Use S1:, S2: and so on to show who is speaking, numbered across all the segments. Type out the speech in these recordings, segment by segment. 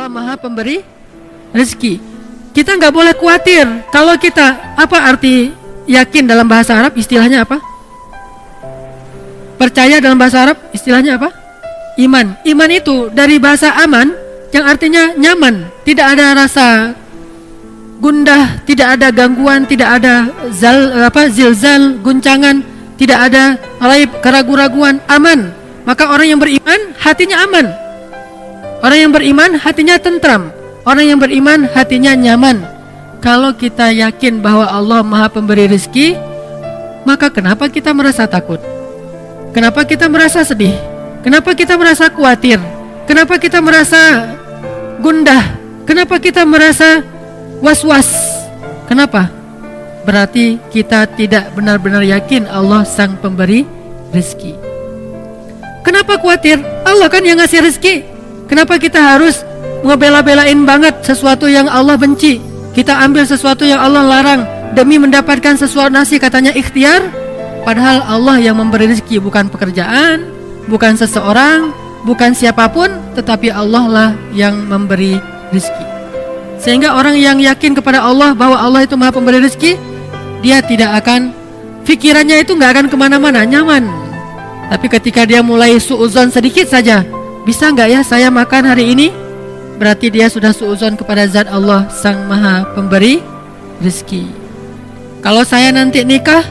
S1: Allah Maha Pemberi rezeki. Kita nggak boleh khawatir. Kalau kita, apa arti yakin dalam bahasa Arab? Istilahnya apa? Percaya dalam bahasa Arab istilahnya apa? Iman. Iman itu dari bahasa aman yang artinya nyaman, tidak ada rasa gundah, tidak ada gangguan, tidak ada zilzal, guncangan, tidak ada raib, keraguan-raguan, aman. Maka orang yang beriman hatinya aman. Orang yang beriman hatinya tentram. Orang yang beriman hatinya nyaman. Kalau kita yakin bahwa Allah Maha Pemberi rezeki, maka kenapa kita merasa takut? Kenapa kita merasa sedih? Kenapa kita merasa khawatir? Kenapa kita merasa gundah? Kenapa kita merasa was-was? Kenapa? Berarti kita tidak benar-benar yakin Allah Sang Pemberi rezeki. Kenapa khawatir? Allah kan yang ngasih rezeki. Kenapa kita harus ngebela-belain banget sesuatu yang Allah benci? Kita ambil sesuatu yang Allah larang demi mendapatkan sesuatu nasi, katanya ikhtiar. Padahal Allah yang memberi rezeki, bukan pekerjaan, bukan seseorang, bukan siapapun, tetapi Allah lah yang memberi rezeki. Sehingga orang yang yakin kepada Allah bahwa Allah itu Maha Pemberi rezeki, dia tidak akan, pikirannya itu nggak akan kemana-mana, nyaman. Tapi ketika dia mulai suuzon sedikit saja, bisa nggak ya saya makan hari ini? Berarti dia sudah suuzon kepada zat Allah Sang Maha Pemberi rezeki. Kalau saya nanti nikah,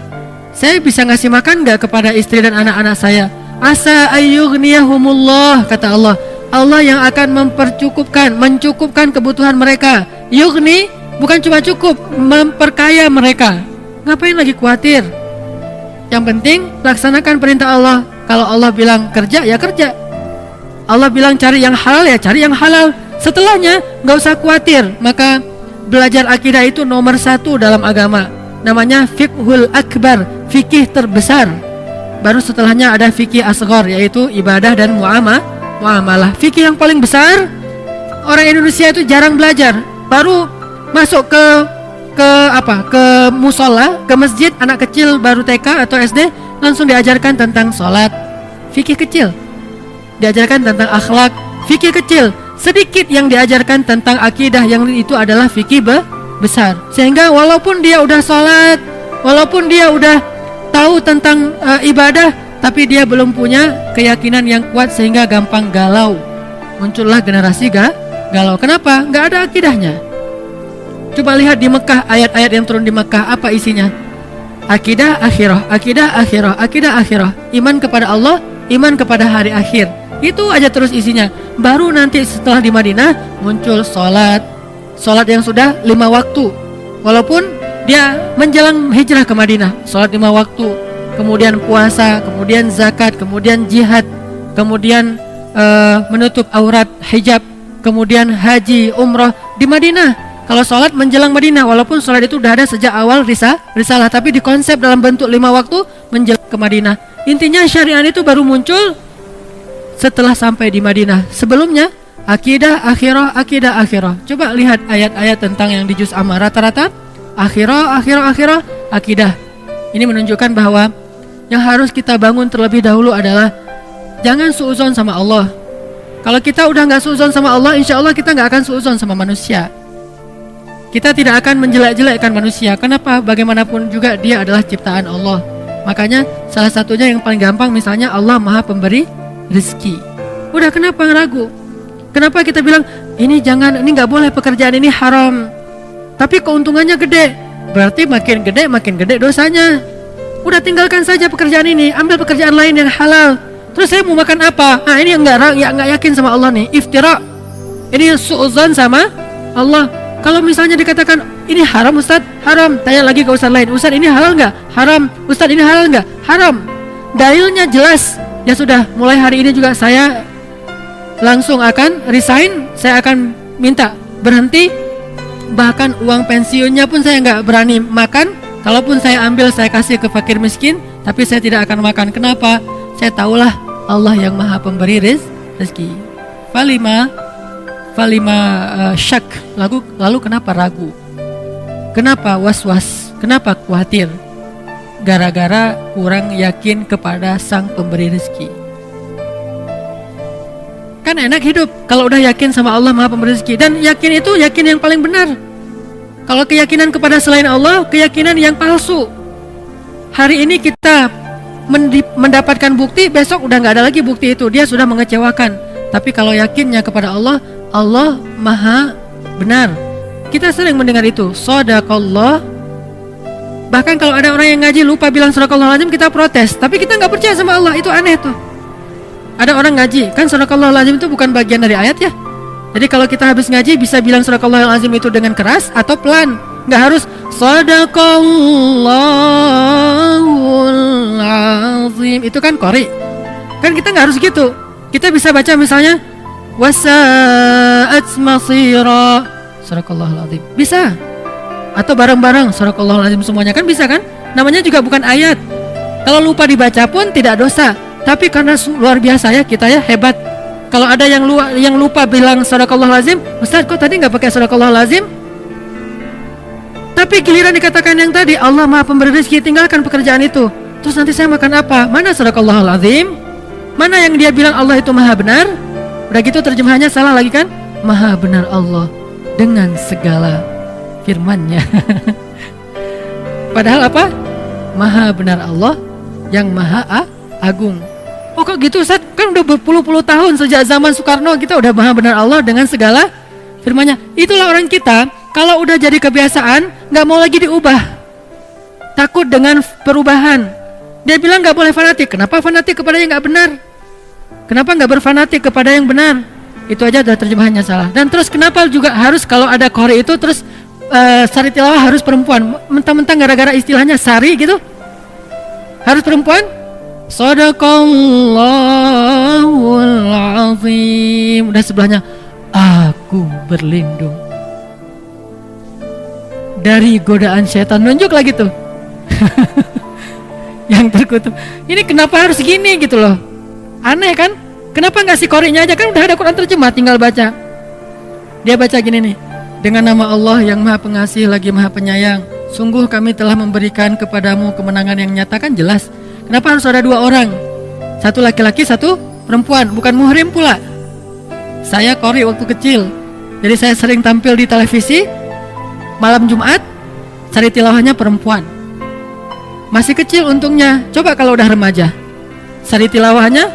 S1: saya bisa ngasih makan nggak kepada istri dan anak-anak saya? Asa ayyughniyahumullah, kata Allah. Allah yang akan mencukupkan kebutuhan mereka. Yughni bukan cuma cukup, memperkaya mereka. Ngapain lagi khawatir? Yang penting laksanakan perintah Allah. Kalau Allah bilang kerja, ya kerja. Allah bilang cari yang halal, ya cari yang halal. Setelahnya nggak usah khawatir. Maka belajar akidah itu nomor 1 dalam agama. Namanya fiqhul akbar, fikih terbesar. Baru setelahnya ada fikih asghar, yaitu ibadah dan muamalah. Fikih yang paling besar, orang Indonesia itu jarang belajar. Baru masuk ke musola, ke masjid, anak kecil baru TK atau SD langsung diajarkan tentang sholat, fikih kecil. Diajarkan tentang akhlak, fikih kecil. Sedikit yang diajarkan tentang akidah, yang itu adalah fikih besar. Sehingga walaupun dia udah sholat, walaupun dia udah tahu tentang ibadah, tapi dia belum punya keyakinan yang kuat sehingga gampang galau. Muncullah generasi galau. Kenapa? Nggak ada akidahnya. Coba lihat di Mekah, ayat-ayat yang turun di Mekah, apa isinya? Akidah akhirah, akidah akhirah, akidah akhirah. Iman kepada Allah, iman kepada hari akhir. Itu aja terus isinya. Baru nanti setelah di Madinah muncul sholat yang sudah 5 waktu. Walaupun dia menjelang hijrah ke Madinah, sholat 5 waktu, kemudian puasa, kemudian zakat, kemudian jihad, kemudian menutup aurat, hijab, kemudian haji, umrah di Madinah. Kalau sholat menjelang Madinah, walaupun sholat itu udah ada sejak awal risalah, tapi dikonsep dalam bentuk 5 waktu menjelang ke Madinah. Intinya syariat itu baru muncul setelah sampai di Madinah. Sebelumnya akidah akhirah, akidah akhirah. Coba lihat ayat-ayat tentang yang di juz amma, rata-rata akhirah, akidah. Ini menunjukkan bahwa yang harus kita bangun terlebih dahulu adalah jangan suuzon sama Allah. Kalau kita udah nggak suuzon sama Allah, insya Allah kita nggak akan suuzon sama manusia. Kita tidak akan menjelek-jelekkan manusia. Kenapa? Bagaimanapun juga dia adalah ciptaan Allah. Makanya salah satunya yang paling gampang, misalnya Allah Maha Pemberi rezeki. Udah, kenapa ragu? Kenapa kita bilang ini jangan, ini nggak boleh, pekerjaan ini haram, tapi keuntungannya gede? Berarti makin gede dosanya. Udah, tinggalkan saja pekerjaan ini, ambil pekerjaan lain yang halal. Terus saya mau makan apa? Nah, ini yang nggak yakin sama Allah nih, iftira. Ini suuzon sama Allah. Kalau misalnya dikatakan ini haram Ustaz, haram. Tanya lagi ke Ustaz lain, Ustaz ini halal nggak? Haram. Ustaz ini halal nggak? Haram. Dalilnya jelas. Ya sudah, mulai hari ini juga saya langsung akan resign. Saya akan minta berhenti. Bahkan uang pensiunnya pun saya nggak berani makan. Kalaupun saya ambil, saya kasih ke fakir miskin, tapi saya tidak akan makan. Kenapa? Saya tahulah Allah yang Maha Pemberi rezeki. Falima syak. Lalu kenapa ragu? Kenapa was-was? Kenapa khawatir? Gara-gara kurang yakin kepada Sang Pemberi rezeki. Kan enak hidup kalau udah yakin sama Allah Maha Pemberi rezeki. Dan yakin itu yakin yang paling benar. Kalau keyakinan kepada selain Allah, keyakinan yang palsu. Hari ini kita mendapatkan bukti, besok udah nggak ada lagi bukti itu, dia sudah mengecewakan. Tapi kalau yakinnya kepada Allah, Allah Maha benar. Kita sering mendengar itu, shadaqallah. Bahkan kalau ada orang yang ngaji lupa bilang shadaqallahul azim, kita protes. Tapi kita nggak percaya sama Allah, itu aneh tuh. Ada orang ngaji, kan shadaqallahul azim itu bukan bagian dari ayat ya. Jadi kalau kita habis ngaji bisa bilang shadaqallahul azim itu dengan keras atau pelan. Nggak harus shadaqallahul azim, itu kan qori. Kan kita nggak harus gitu. Kita bisa baca misalnya wasa'at masira, shadaqallahul azim, bisa. Atau bareng-bareng shadaqallahul azim semuanya, kan bisa kan? Namanya juga bukan ayat. Kalau lupa dibaca pun tidak dosa. Tapi karena luar biasa ya kita ya, hebat. Kalau ada yang lupa bilang shadaqallahul azim, Ustaz kok tadi nggak pakai shadaqallahul azim? Tapi giliran dikatakan yang tadi Allah Maha Pemberi rezeki, tinggalkan pekerjaan itu. Terus nanti saya makan apa? Mana shadaqallahul azim? Mana yang dia bilang Allah itu Maha benar? Udah gitu terjemahannya salah lagi kan? Maha benar Allah dengan segala firman-Nya. Padahal apa? Maha benar Allah yang Maha Agung. Oh kok gitu Ustaz? Kan udah berpuluh-puluh tahun sejak zaman Soekarno kita udah Maha benar Allah dengan segala firman-Nya. Itulah orang kita, kalau udah jadi kebiasaan nggak mau lagi diubah. Takut dengan perubahan. Dia bilang nggak boleh fanatik. Kenapa fanatik kepada yang nggak benar? Kenapa nggak berfanatik kepada yang benar? Itu aja udah terjemahannya salah. Dan terus kenapa juga harus kalau ada qori itu terus sari tilawah harus perempuan? Mentang-mentang gara-gara istilahnya sari gitu harus perempuan? Shadaqallahul azim. Udah sebelahnya aku berlindung dari godaan setan, nunjuk lagi tuh. Yang terkutuk. Ini kenapa harus gini gitu loh? Aneh kan? Kenapa nggak si qori'nya aja, kan udah ada Quran terjemah, tinggal baca. Dia baca gini nih. Dengan nama Allah yang Maha Pengasih lagi Maha Penyayang, sungguh kami telah memberikan kepadamu kemenangan yang nyata. Kan jelas. Kenapa harus ada dua orang? Satu laki-laki, satu perempuan, bukan muhrim pula. Saya qori waktu kecil. Jadi saya sering tampil di televisi malam Jumat, sari tilawahnya perempuan. Masih kecil untungnya. Coba kalau udah remaja, sari tilawahnya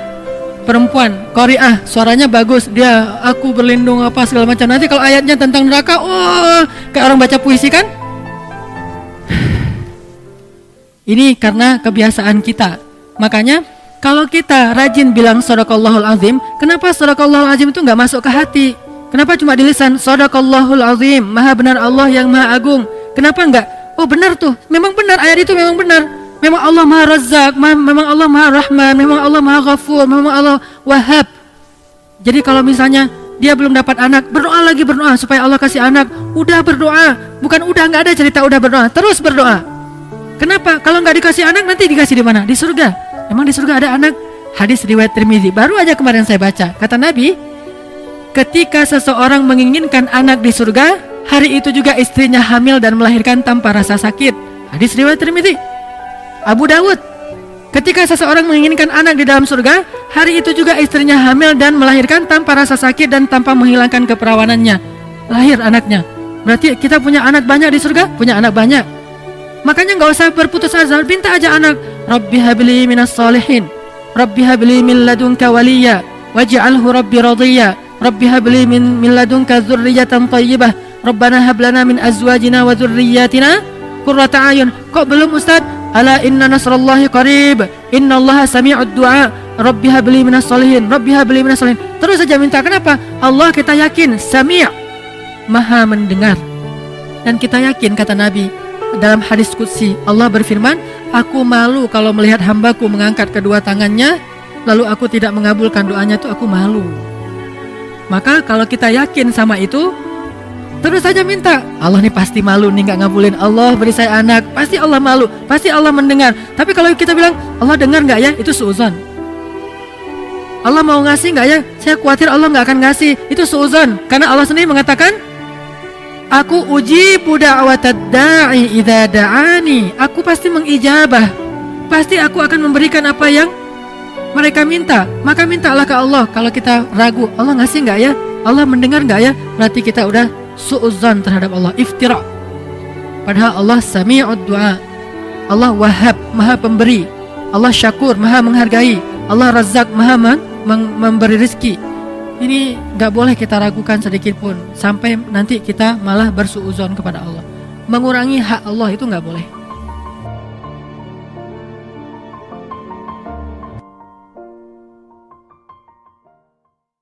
S1: perempuan, qori'ah, suaranya bagus, dia aku berlindung apa segala macam. Nanti kalau ayatnya tentang neraka, oh, kayak orang baca puisi kan? Ini karena kebiasaan kita. Makanya kalau kita rajin bilang shadaqallahul azim, kenapa shadaqallahul azim itu nggak masuk ke hati? Kenapa cuma di lisan? Shadaqallahul azim, Maha benar Allah yang Maha Agung. Kenapa enggak? Oh benar tuh, memang benar, ayat itu memang benar. Memang Allah Maha Razzaq, memang Allah Maha Rahman, memang Allah Maha Ghafur, memang Allah Wahhab. Jadi kalau misalnya dia belum dapat anak, berdoa lagi, berdoa supaya Allah kasih anak. Udah berdoa, bukan udah, nggak ada cerita udah berdoa, terus berdoa. Kenapa? Kalau nggak dikasih anak nanti dikasih di mana? Di surga. Emang di surga ada anak? Hadis riwayat Tirmidzi, baru aja kemarin saya baca. Kata Nabi, ketika seseorang menginginkan anak di surga, hari itu juga istrinya hamil dan melahirkan tanpa rasa sakit. Hadis riwayat Tirmidzi. Abu Dawud, ketika seseorang menginginkan anak di dalam surga, hari itu juga istrinya hamil dan melahirkan tanpa rasa sakit dan tanpa menghilangkan keperawanannya. Lahir anaknya. Berarti kita punya anak banyak di surga? Punya anak banyak. Makanya gak usah berputus asa, minta aja anak. Rabbi habli minas salihin, Rabbi habli min ladunka waliya, waj'alhu Rabbi radiyya, Rabbi habli min ladunka dzurriyyatan thayyibah, Rabbana hab lana min azwajina wa dzurriyyatina qurrata a'yun. Kok belum Ustaz? Ala inna nasrallahi qarib, innallaha sami'ud du'a, Rabbi habli minas salihin, Rabbi habli minas salihin. Terus saja minta. Kenapa? Allah kita yakin Sami', Maha mendengar. Dan kita yakin, kata Nabi dalam hadis qudsi, Allah berfirman, aku malu kalau melihat hambaku mengangkat kedua tangannya lalu aku tidak mengabulkan doanya, itu aku malu. Maka kalau kita yakin sama itu, terus saja minta. Allah nih pasti malu nih gak ngabulin, Allah beri saya anak, pasti Allah malu, pasti Allah mendengar. Tapi kalau kita bilang Allah dengar gak ya, itu suuzon. Allah mau ngasih gak ya, saya khawatir Allah gak akan ngasih, itu suuzon. Karena Allah sendiri mengatakan, aku ujibu da'watad da'i idza da'ani, aku pasti mengijabah, pasti aku akan memberikan apa yang Mereka minta, maka mintalah ke Allah. Kalau kita ragu, Allah ngasih nggak ya? Allah mendengar nggak ya? Berarti kita udah su'udzan terhadap Allah, iftira. Padahal Allah sami'ud du'a, Allah wahhab, maha pemberi, Allah syakur, maha menghargai, Allah razak, maha memberi rezeki. Ini nggak boleh kita ragukan sedikit pun, sampai nanti kita malah bersuudzon kepada Allah. Mengurangi hak Allah itu nggak boleh.